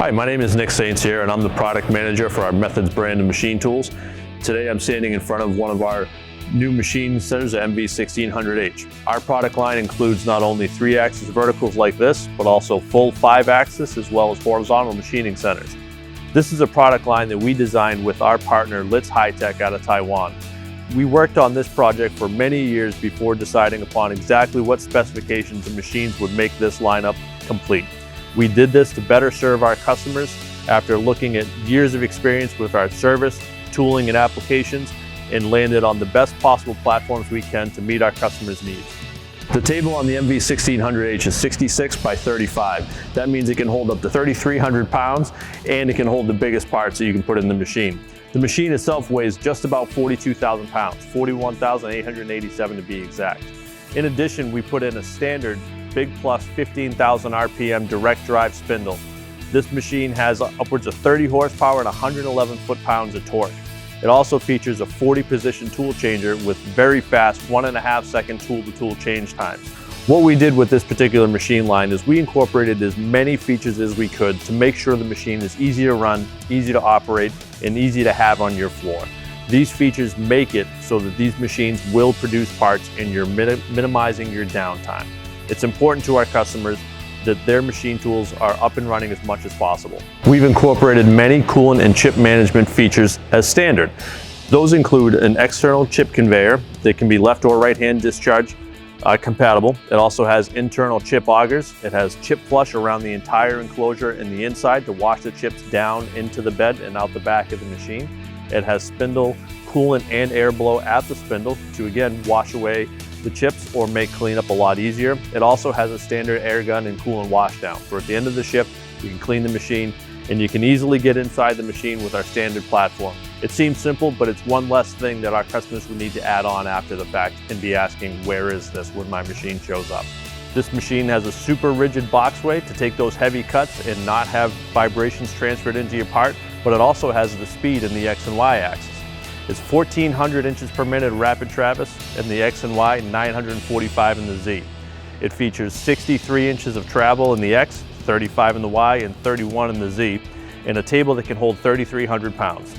Hi, my name is Nick Saints here, and I'm the product manager for our Methods brand of machine tools. Today I'm standing in front of one of our new machine centers, the MV1600H. Our product line includes not only 3-axis verticals like this, but also full 5-axis as well as horizontal machining centers. This is a product line that we designed with our partner Litz High-Tech out of Taiwan. We worked on this project for many years before deciding upon exactly what specifications and machines would make this lineup complete. We did this to better serve our customers after looking at years of experience with our service, tooling, and applications, and landed on the best possible platforms we can to meet our customers' needs. The table on the MV1600H is 66 by 35. That means it can hold up to 3,300 pounds, and it can hold the biggest parts that you can put in the machine. The machine itself weighs just about 42,000 pounds, 41,887 to be exact. In addition, we put in a standard Big Plus 15,000 RPM direct drive spindle. This machine has upwards of 30 horsepower and 111 foot-pounds of torque. It also features a 40-position tool changer with very fast 1.5-second tool-to-tool change times. What we did with this particular machine line is we incorporated as many features as we could to make sure the machine is easy to run, easy to operate, and easy to have on your floor. These features make it so that these machines will produce parts and you're minimizing your downtime. It's important to our customers that their machine tools are up and running as much as possible. We've incorporated many coolant and chip management features as standard. Those include an external chip conveyor that can be left or right-hand discharge compatible. It also has internal chip augers. It has chip flush around the entire enclosure and the inside to wash the chips down into the bed and out the back of the machine. It has spindle, coolant, and air blow at the spindle to again wash away the chips or make cleanup a lot easier. It also has a standard air gun and coolant washdown. So at the end of the shift, you can clean the machine and you can easily get inside the machine with our standard platform. It seems simple, but it's one less thing that our customers would need to add on after the fact and be asking, where is this when my machine shows up? This machine has a super rigid boxway to take those heavy cuts and not have vibrations transferred into your part, but it also has the speed in the X and Y axis. It's 1,400 inches per minute rapid traverse in the X and Y, 945 in the Z. It features 63 inches of travel in the X, 35 in the Y, and 31 in the Z, and a table that can hold 3,300 pounds.